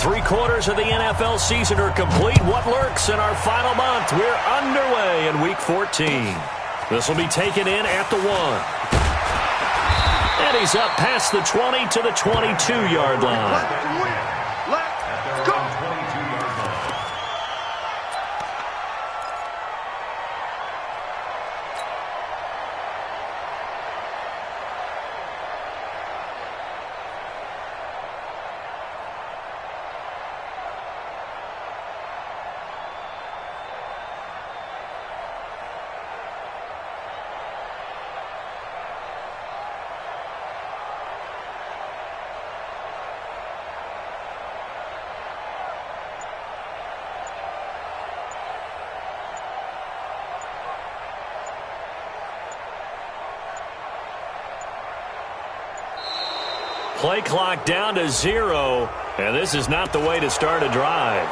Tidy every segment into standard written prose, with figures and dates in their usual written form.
3/4 of the NFL season are complete. What lurks in our final month? We're underway in Week 14. This will be taken in at the 1. And he's up past the 20 to the 22-yard line. Play clock down to 0, and this is not the way to start a drive.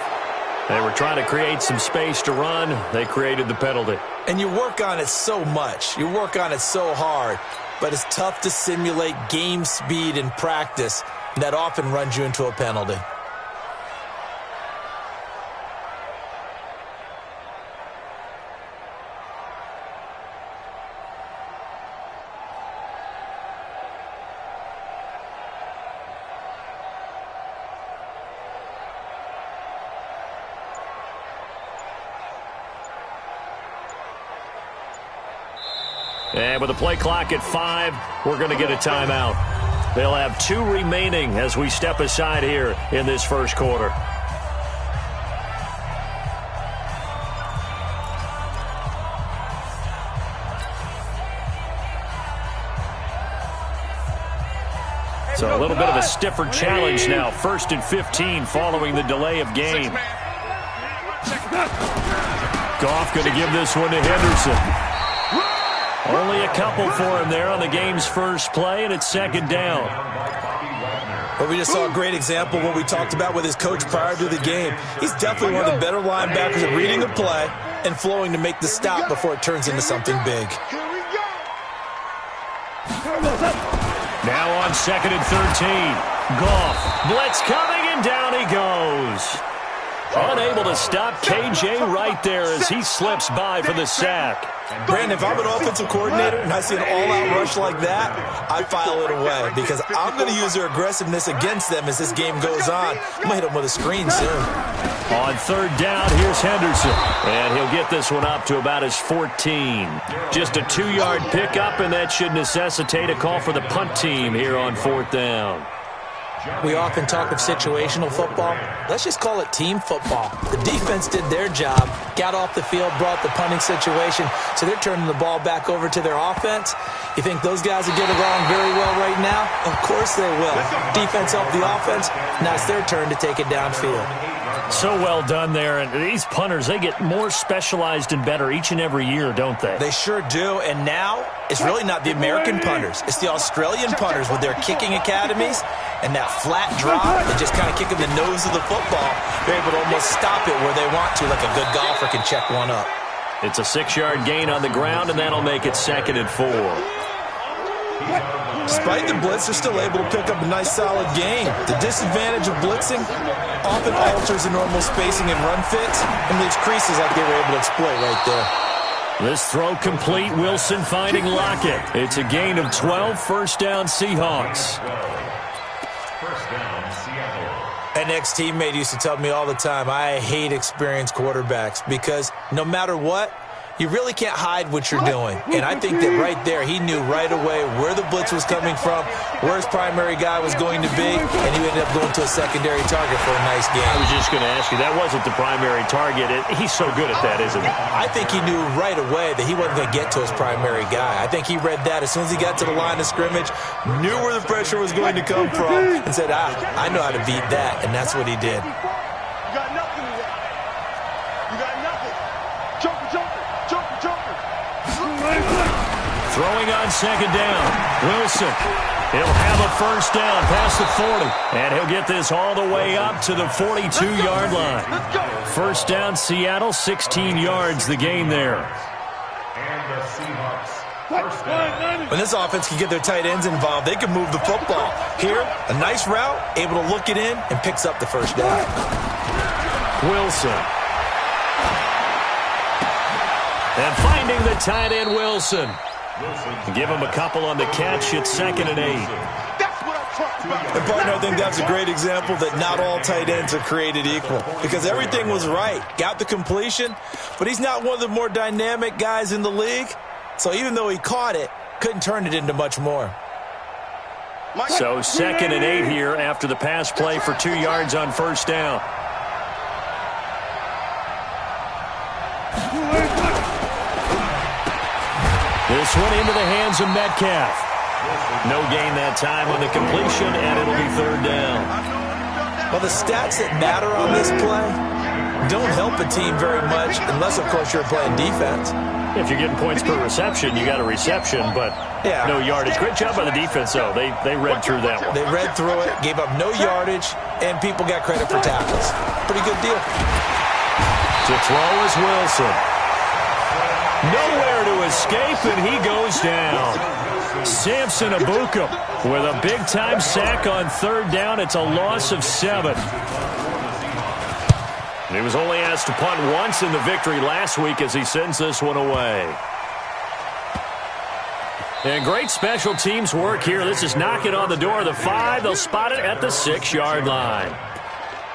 They were trying to create some space to run. They created the penalty. And you work on it so much. You work on it so hard. But it's tough to simulate game speed in practice. And that often runs you into a penalty. And with the play clock at 5, we're going to get a timeout. They'll have 2 remaining as we step aside here in this first quarter. So a little bit of a stiffer challenge now. 1st and 15 following the delay of game. Goff going to give this one to Henderson. Only a couple for him there on the game's first play, and it's 2nd down. Well, we just saw a great example of what we talked about with his coach prior to the game. He's definitely one of the better linebackers at reading the play and flowing to make the stop before it turns into something big. Now on 2nd and 13. Goff, blitz coming, and down he goes. Unable to stop KJ right there as he slips by for the sack. Brandon, if I'm an offensive coordinator and I see an all-out rush like that, I file it away because I'm going to use their aggressiveness against them as this game goes on. I'm going to hit them with a screen soon. On 3rd down, here's Henderson. And he'll get this one up to about his 14. Just a 2-yard pickup, and that should necessitate a call for the punt team here on 4th down. We often talk of situational football. Let's just call it team football. The defense did their job, got off the field, brought the punting situation, so they're turning the ball back over to their offense. You think those guys will get along very well right now? Of course they will. Defense helped the offense. Now it's their turn to take it downfield. So well done there. And these punters, they get more specialized and better each and every year, don't they? They sure do. And now it's really not the American punters. It's the Australian punters with their kicking academies and that flat drop and just kind of kicking the nose of the football. They're able to almost stop it where they want to, like a good golfer can check one up. It's a 6-yard gain on the ground, and that'll make it 2nd and 4. Despite the blitz, they're still able to pick up a nice, solid gain. The disadvantage of blitzing often alters the normal spacing and run fits and leaves creases like they were able to exploit right there. This throw complete. Wilson finding Lockett. It's a gain of 12. 1st down, Seahawks. An ex-teammate used to tell me all the time, I hate experienced quarterbacks because no matter what, you really can't hide what you're doing. And I think that right there, he knew right away where the blitz was coming from, where his primary guy was going to be, and he ended up going to a secondary target for a nice game. I was just going to ask you, that wasn't the primary target. He's so good at that, isn't he? I think he knew right away that he wasn't going to get to his primary guy. I think he read that as soon as he got to the line of scrimmage, knew where the pressure was going to come from, and said, I know how to beat that, and that's what he did. Throwing on 2nd down. Wilson. He'll have a 1st down past the 40. And he'll get this all the way up to the 42-yard line. 1st down, Seattle. 16 yards the gain there. And the Seahawks When this offense can get their tight ends involved, they can move the football. Here, a nice route, able to look it in, and picks up the first down. Wilson. And finding the tight end, Wilson. Give him a couple on the catch. It's 2nd and 8. And, partner, I think that's a great example that not all tight ends are created equal, because everything was right. Got the completion, but he's not one of the more dynamic guys in the league. So even though he caught it, couldn't turn it into much more. So 2nd and 8 here after the pass play for 2 yards on first down. This one into the hands of Metcalf. No gain that time on the completion, and it'll be 3rd down. Well, the stats that matter on this play don't help a team very much unless, of course, you're playing defense. If you're getting points per reception, you got a reception, but no yardage. Great job by the defense, though. They read through that one. They read through it, gave up no yardage, and people got credit for tackles. Pretty good deal. To throw is Wilson. Nowhere to escape, and he goes down. Samson Abuka with a big-time sack on 3rd down. It's a loss of 7. He was only asked to punt once in the victory last week as he sends this one away. And great special teams work here. This is knocking on the door of the 5. They'll spot it at the 6-yard line.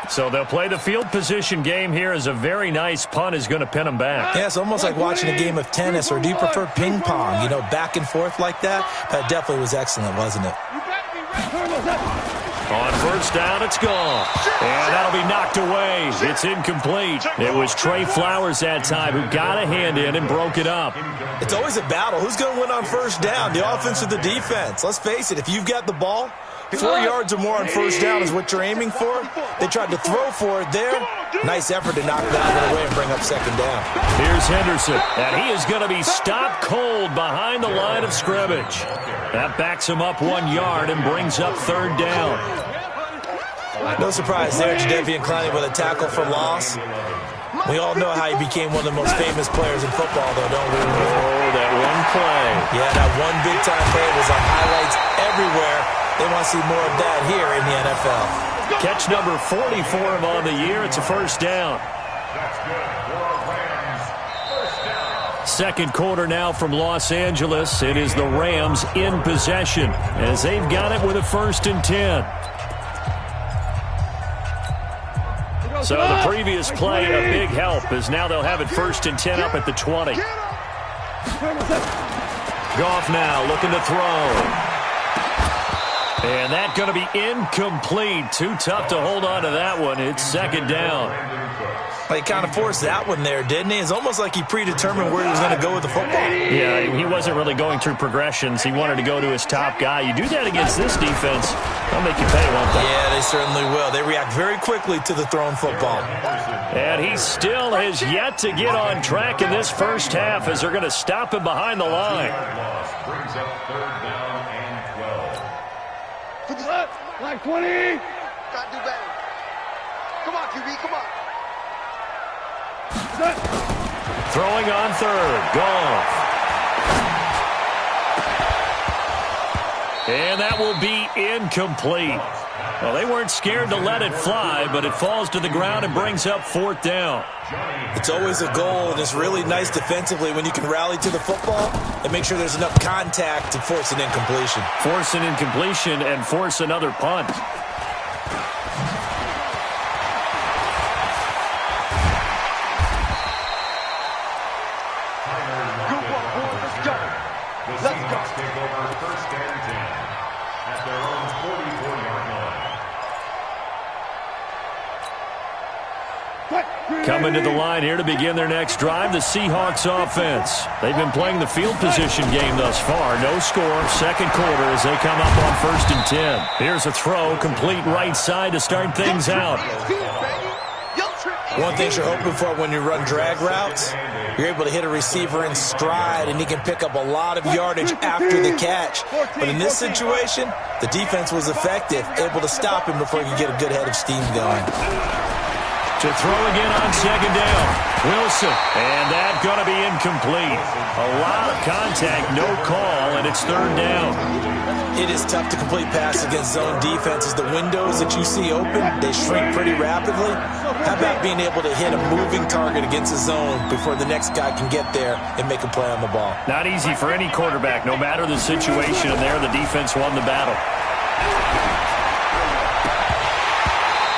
So they'll play the field position game here as a very nice punt is going to pin them back. Yeah, it's almost like watching a game of tennis, or do you prefer ping pong? You know, back and forth like that? That definitely was excellent, wasn't it? On first down, it's gone. And that'll be knocked away. It's incomplete. It was Trey Flowers that time who got a hand in and broke it up. It's always a battle. Who's going to win on first down, the offense or the defense? Let's face it, if you've got the ball, 4 yards or more on first down is what you're aiming for. They tried to throw for it there. Nice effort to knock that one away and bring up 2nd down. Here's Henderson, and he is going to be stopped cold behind the line of scrimmage. That backs him up 1 yard and brings up 3rd down. No surprise there, Jadeveon Clowney with a tackle for loss. We all know how he became one of the most famous players in football, though, don't we? Oh, that one play. Yeah, that one big-time play was on highlights everywhere. They want to see more of that here in the NFL. Catch number 44 of on the year. It's a first down. Second quarter now from Los Angeles. It is the Rams in possession as they've got it with a 1st and 10. So the previous play, a big help, as now they'll have it 1st and 10 up at the 20. Goff now looking to throw. And that's going to be incomplete. Too tough to hold on to that one. It's 2nd down. He kind of forced that one there, didn't he? It's almost like he predetermined where he was going to go with the football. Yeah, he wasn't really going through progressions. He wanted to go to his top guy. You do that against this defense, they'll make you pay, won't they? Yeah, they certainly will. They react very quickly to the thrown football. And he still has yet to get on track in this first half as they're going to stop him behind the line. Brings up 3rd down and 12. Like 20. Got to do better. Come on, QB, come on. Throwing on 3rd. Goff. And that will be incomplete. Well, they weren't scared to let it fly, but it falls to the ground and brings up 4th down. It's always a goal, and it's really nice defensively when you can rally to the football and make sure there's enough contact to force an incompletion. Force an incompletion and force another punt. Coming to the line here to begin their next drive, the Seahawks offense. They've been playing the field position game thus far. No score, 2nd quarter as they come up on 1st and 10. Here's a throw, complete right side to start things out. One thing you're hoping for when you run drag routes, you're able to hit a receiver in stride, and he can pick up a lot of yardage after the catch. But in this situation, the defense was effective, able to stop him before he could get a good head of steam going. To throw again on second down. Wilson. And that's going to be incomplete. A lot of contact, no call, and it's third down. It is tough to complete passes against zone defenses. The windows that you see open, they shrink pretty rapidly. How about being able to hit a moving target against the zone before the next guy can get there and make a play on the ball? Not easy for any quarterback, no matter the situation, and there the defense won the battle.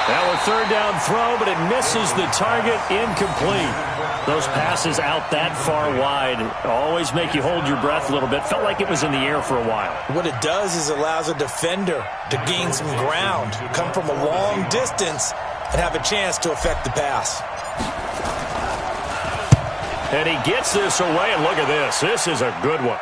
Now a third down throw, but it misses the target, incomplete. Those passes out that far wide always make you hold your breath a little bit. Felt like it was in the air for a while. What it does is allows a defender to gain some ground, come from a long distance, and have a chance to affect the pass. And he gets this away, and look at this. This is a good one.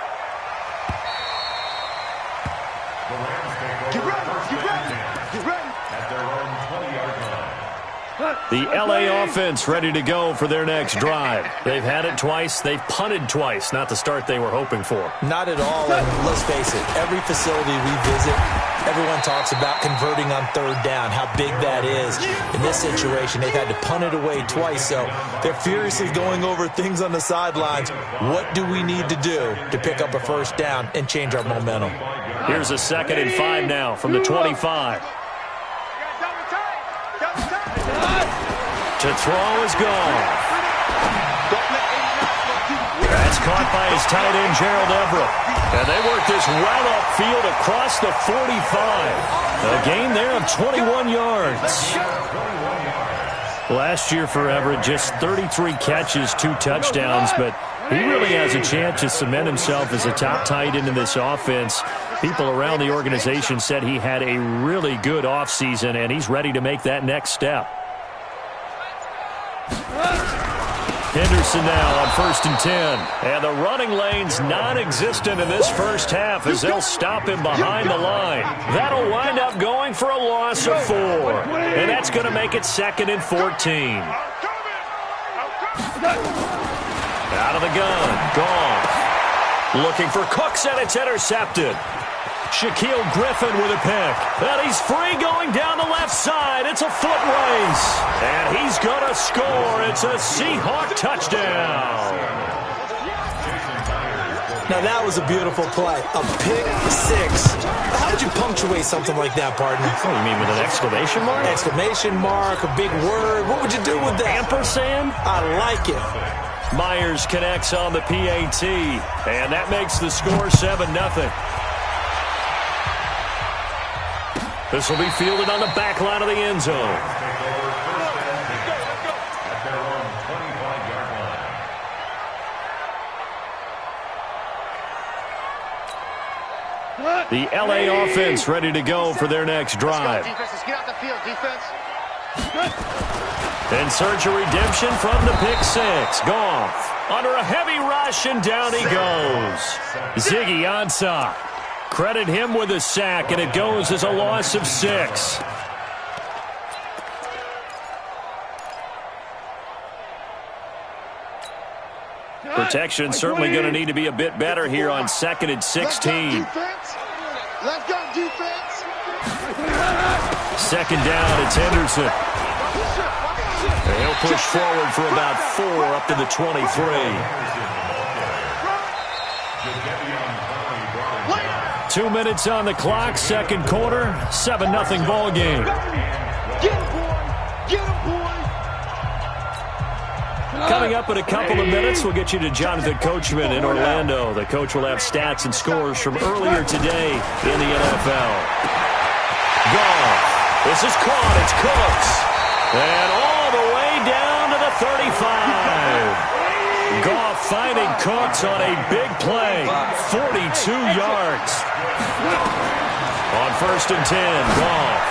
The L.A. offense ready to go for their next drive. They've had it twice. They've punted twice. Not the start they were hoping for. Not at all. And let's face it, every facility we visit, everyone talks about converting on third down, how big that is. In this situation, they've had to punt it away twice, so they're furiously going over things on the sidelines. What do we need to do to pick up a first down and change our momentum? Here's a 2nd and 5 now from the 25. To throw is gone. That's caught by his tight end, Gerald Everett. And they work this well upfield across the 45. A gain there of 21 yards. Last year for Everett, just 33 catches, 2 touchdowns, but he really has a chance to cement himself as a top tight end in this offense. People around the organization said he had a really good offseason, and he's ready to make that next step. Henderson now on 1st and 10. And the running lane's non-existent in this first half as they'll stop him behind the line. That'll wind up going for a loss of 4. And that's going to make it 2nd and 14. Out of the gun. Gone. Looking for Cooks, and it's intercepted. Shaquille Griffin with a pick. And he's free going down the left side. It's a foot race. And he's going to score. It's a Seahawk touchdown. Now that was a beautiful play. A pick six. How would you punctuate something like that, partner? Oh, you mean with an exclamation mark? Exclamation mark, a big word. What would you do with that? Ampersand? I like it. Myers connects on the PAT. And that makes the score 7-0. This will be fielded on the back line of the end zone. The L.A. offense ready to go for their next drive. Let's get out the field, defense. In search of redemption from the pick six. Goff under a heavy rush, and down he goes. Ziggy Ansah. Credit him with a sack, and it goes as a loss of 6. Protection certainly going to need to be a bit better here on 2nd and 16. Let's go, defense. 2nd down, it's Henderson. And he'll push forward for about 4 up to the 23. 2 minutes on the clock, second quarter, 7-0 ball game. Get him, boy. Get him, boy. Coming up in a couple of minutes, we'll get you to Jonathan Coachman in Orlando. The coach will have stats and scores from earlier today in the NFL. Goff. This is caught. It's Cooks. And all the way down to the 35. Goff finding Cooks on a big play. 42 yards. On 1st and 10, Goff.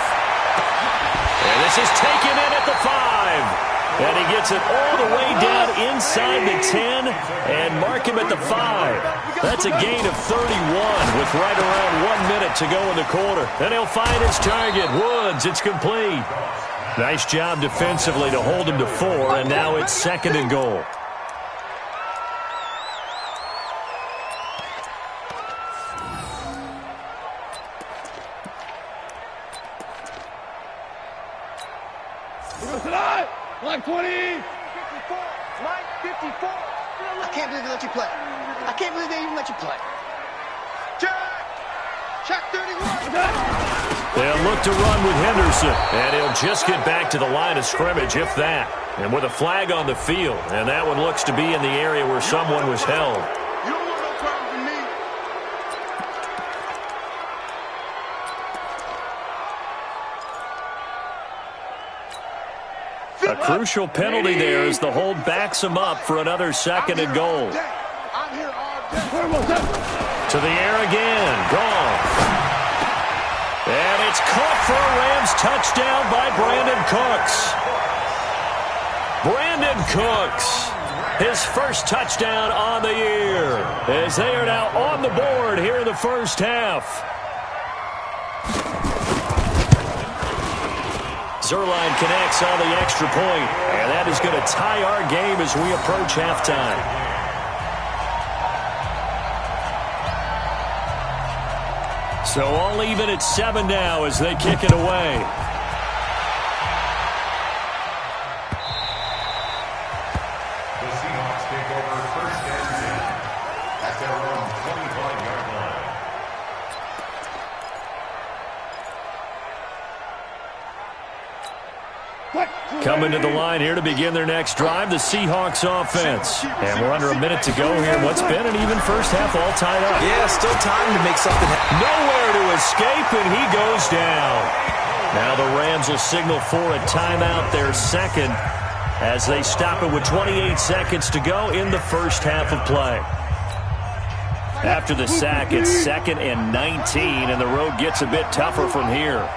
And this is taken in at the 5. And he gets it all the way down inside the 10 and mark him at the 5. That's a gain of 31 with right around 1 minute to go in the quarter. And he'll find his target. Woods, it's complete. Nice job defensively to hold him to 4, and now it's 2nd and goal. Like 20. 54. Mike, 54. I can't believe they let you play. I can't believe they even let you play. Check 31. They'll look to run with Henderson, and he'll just get back to the line of scrimmage, if that. And with a flag on the field, and that one looks to be in the area where someone was held. You don't want no problems with me. A crucial penalty there as the hold backs him up for another second and goal. I'm here all day. To the air again. Gone. And it's caught for a Rams touchdown by Brandon Cooks. Brandon Cooks, his first touchdown on the year, as they are now on the board here in the first half. Zerline connects on the extra point, and that is going to tie our game as we approach halftime. So all even at 7 now as they kick it away. The Seahawks take over first and 10 at their own 25-yard line. Coming to the line here to begin their next drive, the Seahawks offense. And we're under a minute to go here. What's been an even first half all tied up. Yeah, still time to make something happen. Nowhere to escape, and he goes down. Now the Rams will signal for a timeout, their second, as they stop it with 28 seconds to go in the first half of play. After the sack, it's 2nd and 19, and the road gets a bit tougher from here.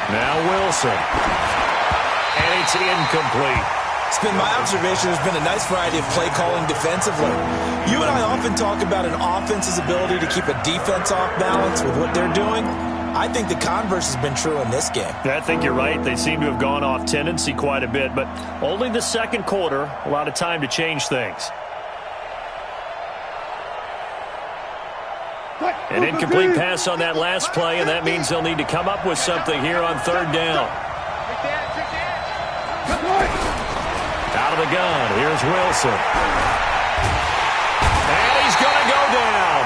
Now Wilson. And it's incomplete. It's been my observation there's been a nice variety of play calling defensively. You and I often talk about an offense's ability to keep a defense off balance with what they're doing. I think the converse has been true in this game. I think you're right. They seem to have gone off tendency quite a bit, but only the second quarter, a lot of time to change things. An incomplete pass on that last play, and that means they'll need to come up with something here on third down. Out of the gun, here's Wilson. And he's going to go down.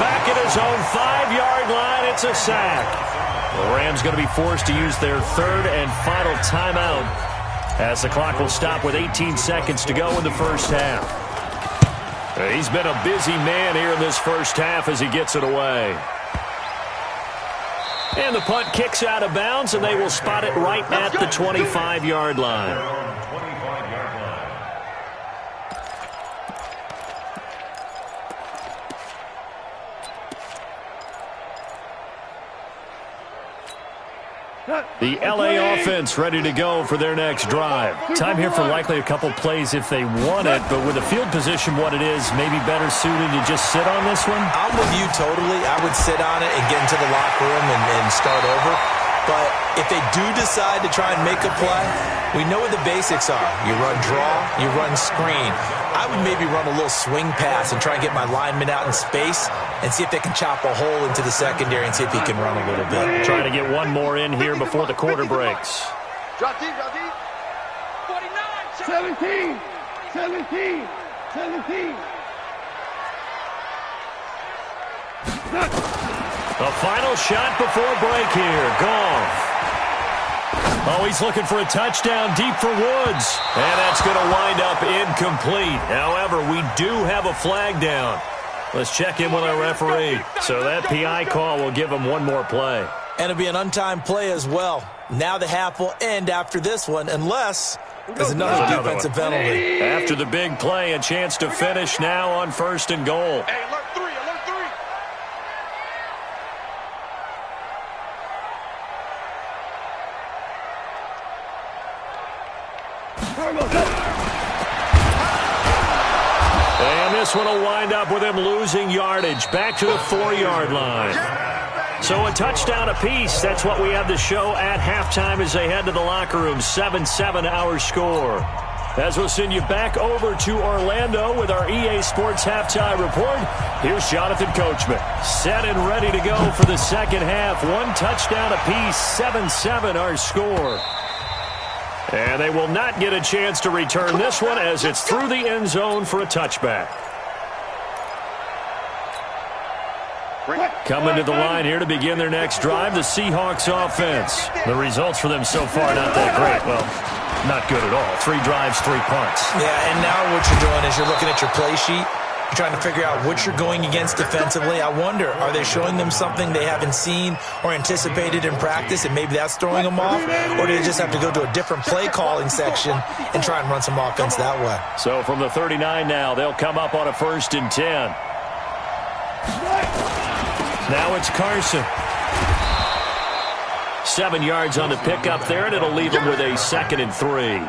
Back at his own 5-yard line, it's a sack. The Rams going to be forced to use their third and final timeout as the clock will stop with 18 seconds to go in the first half. He's been a busy man here in this first half as he gets it away. And the punt kicks out of bounds, and they will spot it right at the 25-yard line. The LA offense ready to go for their next drive. Time here for likely a couple plays if they want it, but with the field position what it is, maybe better suited to just sit on this one? I'm with you totally. I would sit on it and get into the locker room and start over. But if they do decide to try and make a play, we know what the basics are. You run draw, you run screen. I would maybe run a little swing pass and try and get my lineman out in space and see if they can chop a hole into the secondary and see if he can run a little bit. Trying to get one more in here before the quarter breaks. Drop deep, drop deep. 17. 17. 17. The final shot before break here. Goff. Oh, he's looking for a touchdown deep for Woods. And that's going to wind up incomplete. However, we do have a flag down. Let's check in with our referee. So that PI call will give him one more play. And it'll be an untimed play as well. Now the half will end after this one, unless there's another defensive penalty. After the big play, a chance to finish now on 1st and goal. Hey, alert 3, alert 3. And this one will wind up with him losing yardage back to the 4-yard line. So a touchdown apiece. That's what we have to show at halftime as they head to the locker room. 7-7 our score. As we'll send you back over to Orlando with our EA Sports Halftime Report, here's Jonathan Coachman. Set and ready to go for the second half. One touchdown apiece. 7-7 our score. And they will not get a chance to return this one as it's through the end zone for a touchback. Coming to the line here to begin their next drive, the Seahawks offense. The results for them so far not that great. Well, not good at all. 3 drives, 3 punts. Yeah, and now what you're doing is you're looking at your play sheet. You're trying to figure out what you're going against defensively. I wonder, are they showing them something they haven't seen or anticipated in practice, and maybe that's throwing them off? Or do they just have to go to a different play calling section and try and run some offense that way? So from the 39 now, they'll come up on a 1st and 10. Now it's Carson. 7 yards on the pickup there, and it'll leave him with a 2nd and 3.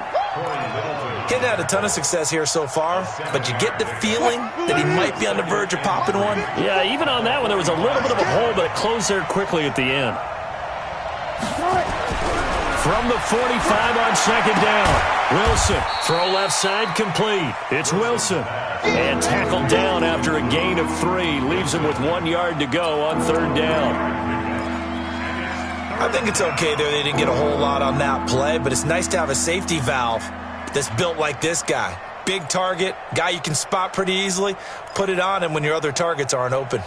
Getting had a ton of success here so far, but you get the feeling that he might be on the verge of popping one. Yeah, even on that one, there was a little bit of a hole, but it closed there quickly at the end. From the 45 on 2nd down, Wilson, throw left side complete. It's Wilson. And tackled down after a gain of 3. Leaves him with 1 yard to go on 3rd down. I think it's okay there. They didn't get a whole lot on that play, but it's nice to have a safety valve that's built like this guy. Big target, guy you can spot pretty easily. Put it on him when your other targets aren't open.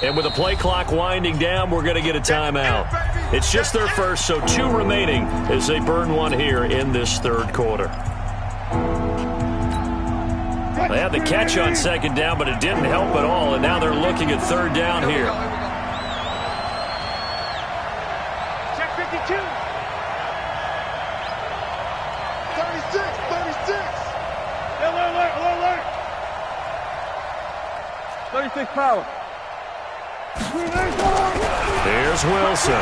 And with the play clock winding down, we're going to get a timeout. It's just their first, so 2 remaining as they burn one here in this 3rd quarter. They had the catch on 2nd down, but it didn't help at all, and now they're looking at 3rd down here. Check 52. 36. Alert. 36 power. Here's Wilson.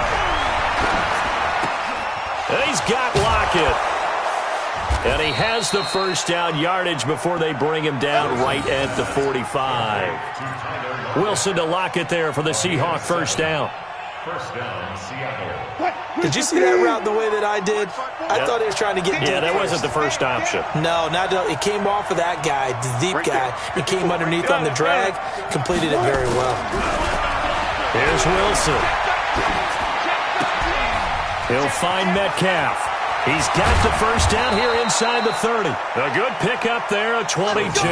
And he's got Lockett. And he has the 1st down yardage before they bring him down right at the 45. Wilson to Lockett there for the Seahawk 1st down. 1st down, Seattle. Did you see that route the way that I did? I thought he was trying to get deep. Yeah, that wasn't the first option. No, it came off of that guy, the deep guy. It came underneath on the drag, completed it very well. Here's Wilson. He'll find Metcalf. He's got the 1st down here inside the 30. A good pickup there, a 22.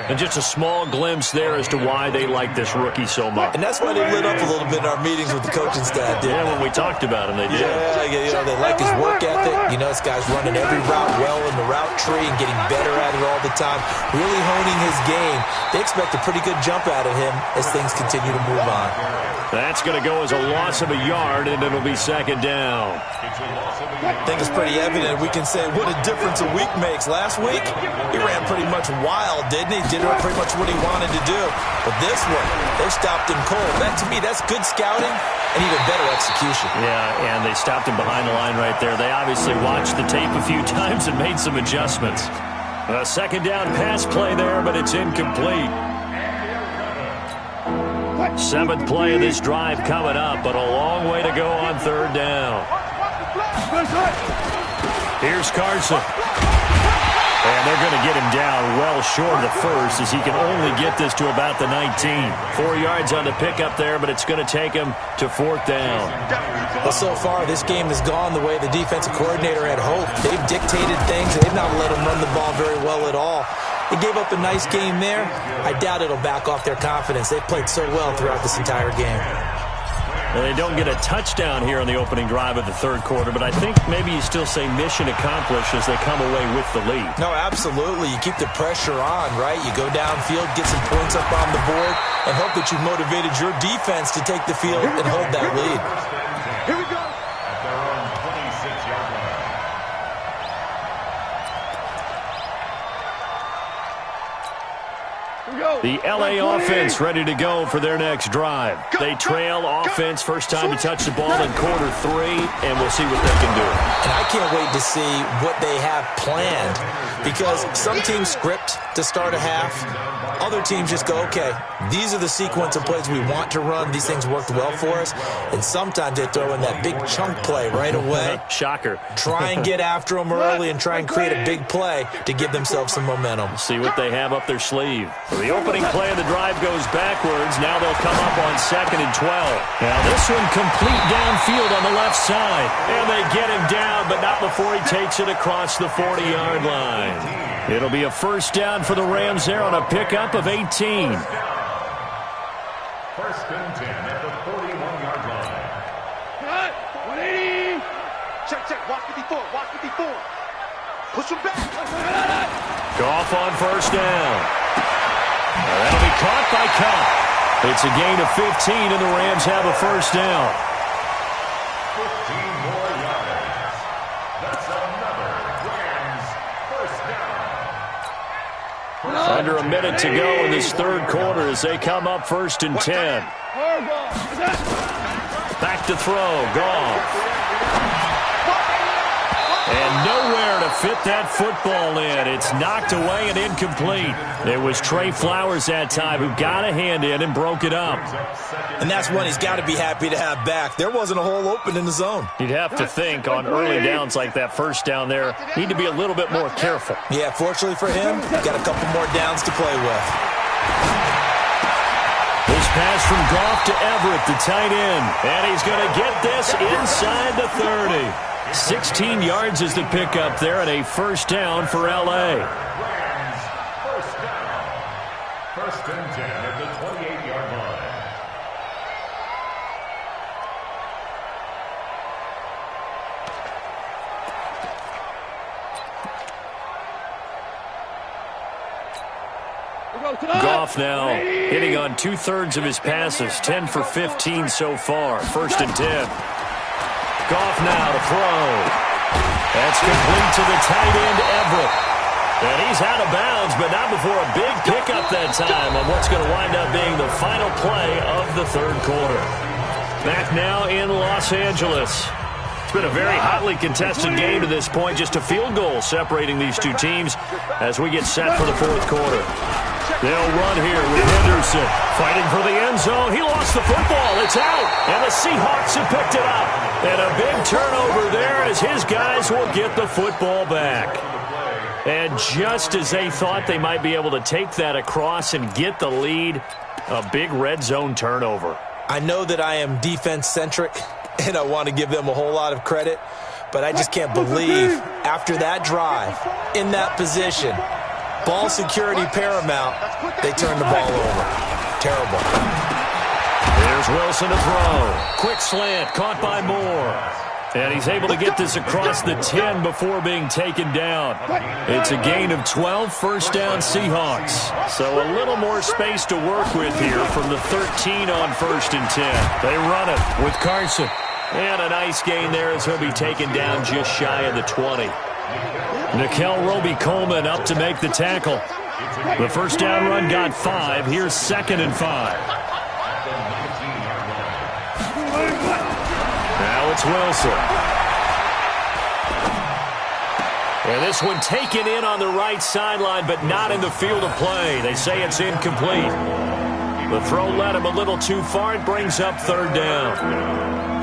And just a small glimpse there as to why they like this rookie so much. And that's why they lit up a little bit in our meetings with the coaching staff, didn't when we talked about him, they did. Yeah, they like his work ethic. This guy's running every route well in the route tree and getting better at it all the time, really honing his game. They expect a pretty good jump out of him as things continue to move on. That's going to go as a loss of a yard, and it'll be 2nd down. I think it's pretty evident. We can say what a difference a week makes. Last week, he ran pretty much wild, didn't he? Did pretty much what he wanted to do. But this one, they stopped him cold. That, to me, that's good scouting and even better execution. Yeah, and they stopped him behind the line right there. They obviously watched the tape a few times and made some adjustments. A 2nd down pass play there, but it's incomplete. 7th play of this drive coming up, but a long way to go on 3rd down. Here's Carson. And they're going to get him down well short of the 1st as he can only get this to about the 19. 4 yards on the pickup there, but it's going to take him to 4th down. Well, so far, this game has gone the way the defensive coordinator had hoped. They've dictated things. They've not let him run the ball very well at all. They gave up a nice game there. I doubt it'll back off their confidence. They've played so well throughout this entire game. And they don't get a touchdown here on the opening drive of the 3rd quarter, but I think maybe you still say mission accomplished as they come away with the lead. No, absolutely. You keep the pressure on, right? You go downfield, get some points up on the board, and hope that you've motivated your defense to take the field and hold that lead. Here we go. At their own 26-yard line. The LA offense ready to go for their next drive. They trail offense, first time to touch the ball in quarter 3, and we'll see what they can do. And I can't wait to see what they have planned, because some teams script to start a half, Other teams just go, okay, these are the sequence of plays we want to run. These things worked well for us. And sometimes they throw in that big chunk play right away. Shocker. Try and get after them early and try and create a big play to give themselves some momentum. See what they have up their sleeve. The opening play of the drive goes backwards. Now they'll come up on 2nd and 12. Now this one complete downfield on the left side. And they get him down, but not before he takes it across the 40-yard line. It'll be a first down for the Rams there on a pickup of 18. 1st and 10 at the 41-yard line. Check. Watch 54. Push him back. Goff on first down. That'll be caught by Cup. It's a gain of 15, and the Rams have a first down. 15 more yards. That's another Rams first down. Under a minute to go in this third quarter as they come up 1st and 10. Back to throw. Goff. And nowhere to fit that football in. It's knocked away and incomplete. It was Trey Flowers that time who got a hand in and broke it up. And that's one he's got to be happy to have back. There wasn't a hole open in the zone. You'd have to think on early downs like that first down there, need to be a little bit more careful. Yeah, fortunately for him, got a couple more downs to play with. This pass from Goff to Everett, the tight end. And he's going to get this inside the 30. 16 yards is the pickup there and a first down for L.A. Rams first down. 1st and 10 at the 28-yard line. Goff now hitting on 2/3 of his passes, 10 for 15 so far. 1st and 10. Goff now to throw. That's complete to the tight end, Everett. And he's out of bounds, but not before a big pickup that time on what's going to wind up being the final play of the third quarter. Back now in Los Angeles. It's been a very hotly contested game to this point. Just a field goal separating these two teams as we get set for the fourth quarter. They'll run here with Henderson fighting for the end zone. He lost the football. It's out. And the Seahawks have picked it up. And a big turnover there as his guys will get the football back. And just as they thought they might be able to take that across and get the lead, a big red zone turnover. I know that I am defense-centric, and I want to give them a whole lot of credit, but I just can't believe after that drive, in that position, ball security paramount, they turned the ball over. Terrible. There's Wilson to throw. Quick slant, caught by Moore. And he's able to get this across the 10 before being taken down. It's a gain of 12, first down Seahawks. So a little more space to work with here from the 13 on 1st and 10. They run it with Carson. And a nice gain there as he'll be taken down just shy of the 20. Nickel Roby-Coleman up to make the tackle. The first down run got 5. Here's 2nd and 5. Now it's Wilson. And this one taken in on the right sideline, but not in the field of play. They say it's incomplete. The throw led him a little too far. It brings up 3rd down.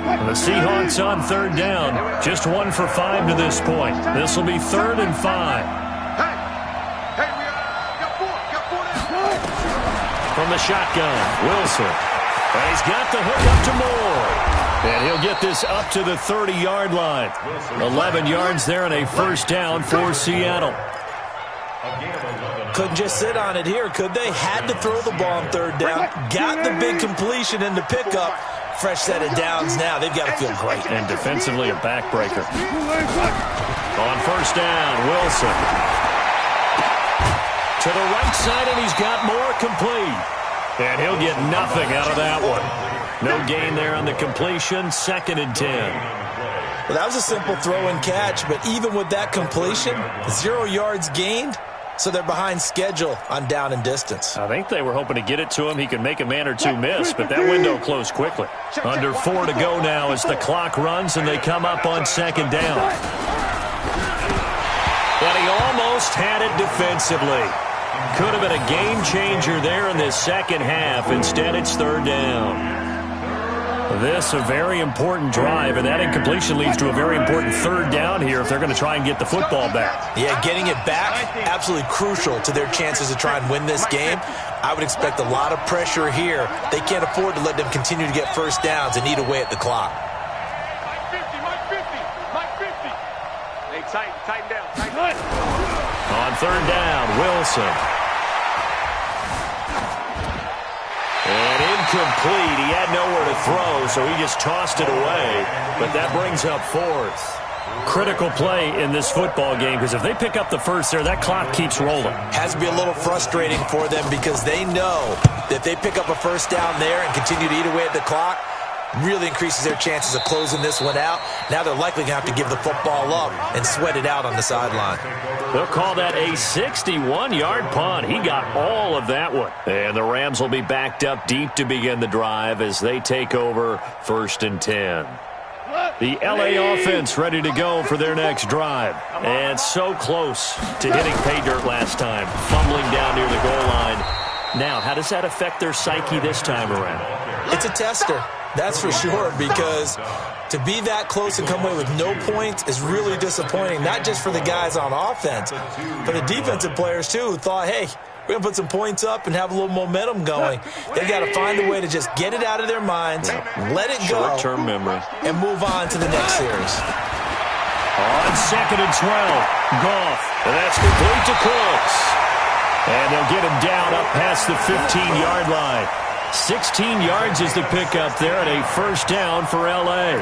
And the Seahawks on 3rd down. Just 1 for 5 to this point. This will be 3rd and 5. From the shotgun, Wilson. And he's got the hook up to Moore. And he'll get this up to the 30-yard line. 11 yards there and a first down for Seattle. Couldn't just sit on it here, could they? Had to throw the ball on 3rd down. Got the big completion in the pickup. Fresh set of downs now. They've got to feel great. And defensively a backbreaker. On first down, Wilson. To the right side, and he's got Moore complete. And he'll get nothing out of that one. No gain there on the completion, 2nd and 10. Well, that was a simple throw and catch, but even with that completion, 0 yards gained, so they're behind schedule on down and distance. I think they were hoping to get it to him. He could make a man or two miss, but that window closed quickly. Under 4 to go now as the clock runs and they come up on 2nd down. And he almost had it defensively. Could have been a game changer there in this second half. Instead, it's third down. This a very important drive, and that incompletion leads to a very important third down here if they're going to try and get the football back. Yeah, getting it back, absolutely crucial to their chances to try and win this game. I would expect a lot of pressure here. They can't afford to let them continue to get first downs and eat away at the clock. Hey, tighten down. On third down, Wilson. And incomplete. He had nowhere to throw, so he just tossed it away. But that brings up fourth. Critical play in this football game, because if they pick up the first there, that clock keeps rolling. Has to be a little frustrating for them because they know that they pick up a first down there and continue to eat away at the clock, really increases their chances of closing this one out. Now they're likely going to have to give the football up and sweat it out on the sideline. They'll call that a 61-yard punt. He got all of that one. And the Rams will be backed up deep to begin the drive as they take over 1st and 10. The LA offense ready to go for their next drive. And so close to hitting pay dirt last time, fumbling down near the goal line. Now, how does that affect their psyche this time around? It's a tester, that's for sure, because to be that close and come away with no points is really disappointing, not just for the guys on offense, but the defensive players, too, who thought, hey, we're going to put some points up and have a little momentum going. They've got to find a way to just get it out of their minds, let it go, short-term memory, and move on to the next series. On 2nd and 12, Goff, and that's complete to Cooks. And they'll get him down up past the 15-yard line. 16 yards is the pickup there at a first down for L.A.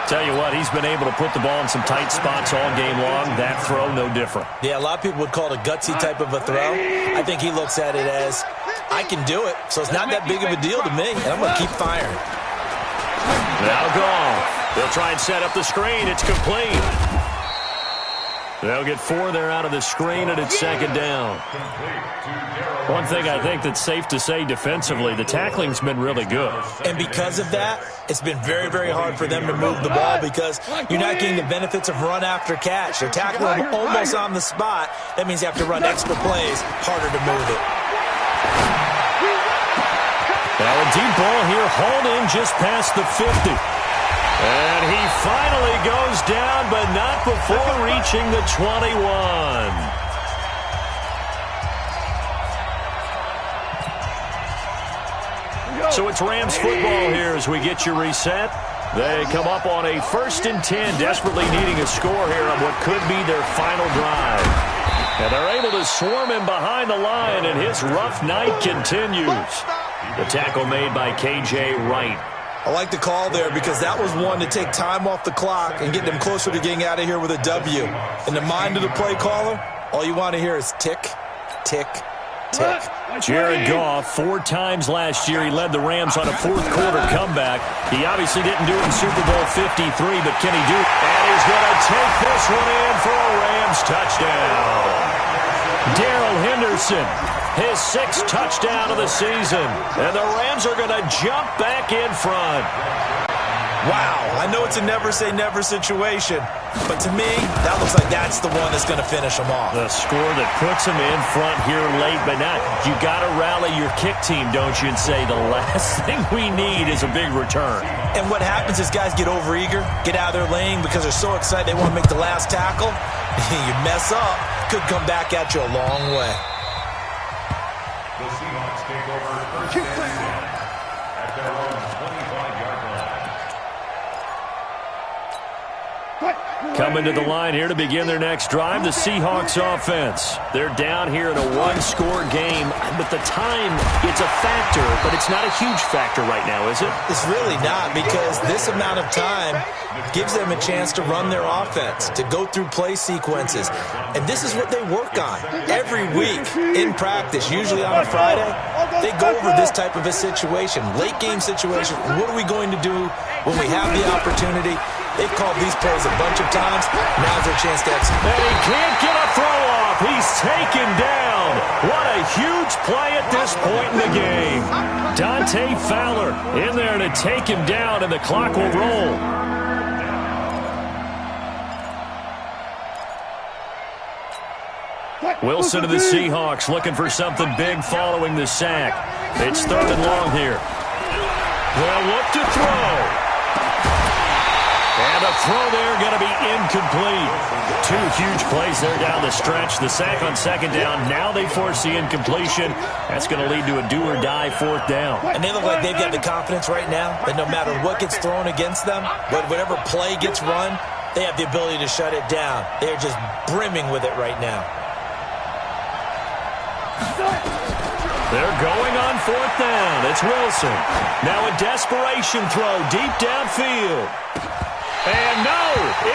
Tell you what, he's been able to put the ball in some tight spots all game long. That throw, no different. Yeah, a lot of people would call it a gutsy type of a throw. I think he looks at it as, I can do it, so it's not that big of a deal to me, and I'm going to keep firing. Now Goff. They'll try and set up the screen. It's complete. They'll get 4 there out of the screen, and it's second down. One thing I think that's safe to say defensively, the tackling's been really good. And because of that, it's been very, very hard for them to move the ball because you're not getting the benefits of run after catch. You're tackling them almost on the spot. That means you have to run extra plays, harder to move it. Now a deep ball here, hauled in just past the 50. And he finally goes down, but not before reaching the 21. So it's Rams football here as we get you reset. They come up on a 1st and 10, desperately needing a score here on what could be their final drive. And they're able to swarm him behind the line, and his rough night continues. The tackle made by K.J. Wright. I like the call there because that was one to take time off the clock and get them closer to getting out of here with a W. In the mind of the play caller, all you want to hear is tick, tick, tick. Jared Goff, 4 times last year, he led the Rams on a fourth-quarter comeback. He obviously didn't do it in Super Bowl 53, but can he do it? And he's going to take this one in for a Rams touchdown. Darrell Henderson, his 6th touchdown of the season. And the Rams are going to jump back in front. Wow, I know it's a never-say-never situation, but to me, that looks like that's the one that's going to finish them off. The score that puts them in front here late, but now you got to rally your kick team, don't you, and say the last thing we need is a big return. And what happens is guys get overeager, get out of their lane because they're so excited they want to make the last tackle. You mess up, could come back at you a long way. The Seahawks take over 1st and 10 at their own 25-yard line. Coming to the line here to begin their next drive, the Seahawks offense. They're down here in a 1-score game, but the time, it's a factor, but it's not a huge factor right now, is it? It's really not, because this amount of time gives them a chance to run their offense, to go through play sequences. And this is what they work on every week in practice, usually on a Friday. They go over this type of a situation, late game situation. What are we going to do when we have the opportunity? They've called these plays a bunch of times. Now's their chance to execute. And he can't get a throw off. He's taken down. What a huge play at this point in the game. Dante Fowler in there to take him down, and the clock will roll. Wilson to the Seahawks looking for something big following the sack. It's 3rd and long here. They'll look to throw. And the throw there going to be incomplete. 2 huge plays there down the stretch. The sack on 2nd down. Now they force the incompletion. That's going to lead to a do-or-die 4th down. And they look like they've got the confidence right now that no matter what gets thrown against them, whatever play gets run, they have the ability to shut it down. They're just brimming with it right now. They're going on 4th down. It's Wilson. Now a desperation throw deep downfield. And no,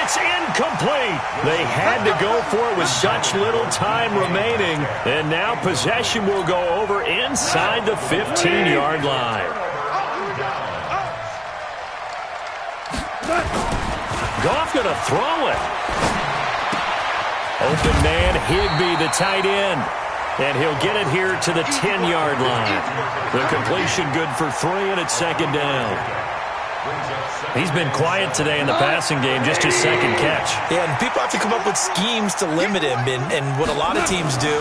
it's incomplete. They had to go for it with such little time remaining. And now possession will go over inside the 15-yard line. Goff going to throw it. Open man, Higbee, the tight end. And he'll get it here to the 10-yard line. The completion good for 3, and it's 2nd down. He's been quiet today in the passing game, just his 2nd catch. Yeah, and people have to come up with schemes to limit him. And what a lot of teams do,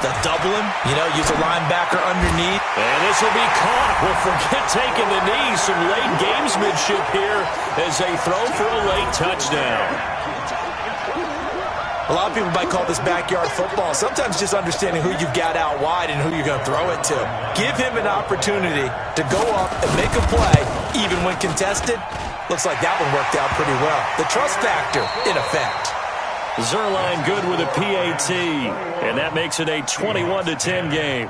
they'll double him, use a linebacker underneath. And this will be caught. Well, forget taking the knee. Some late gamesmanship here as they throw for a late touchdown. A lot of people might call this backyard football. Sometimes just understanding who you've got out wide and who you're going to throw it to. Give him an opportunity to go up and make a play, even when contested. Looks like that one worked out pretty well. The trust factor, in effect. Zerline good with a PAT, and that makes it a 21-10 game.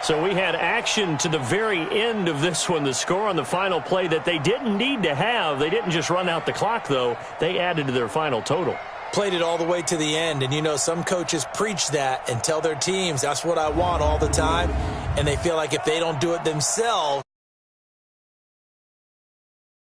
So we had action to the very end of this one. The score on the final play that they didn't need to have. They didn't just run out the clock, though. They added to their final total. Played it all the way to the end, and some coaches preach that and tell their teams, that's what I want all the time, and they feel like if they don't do it themselves,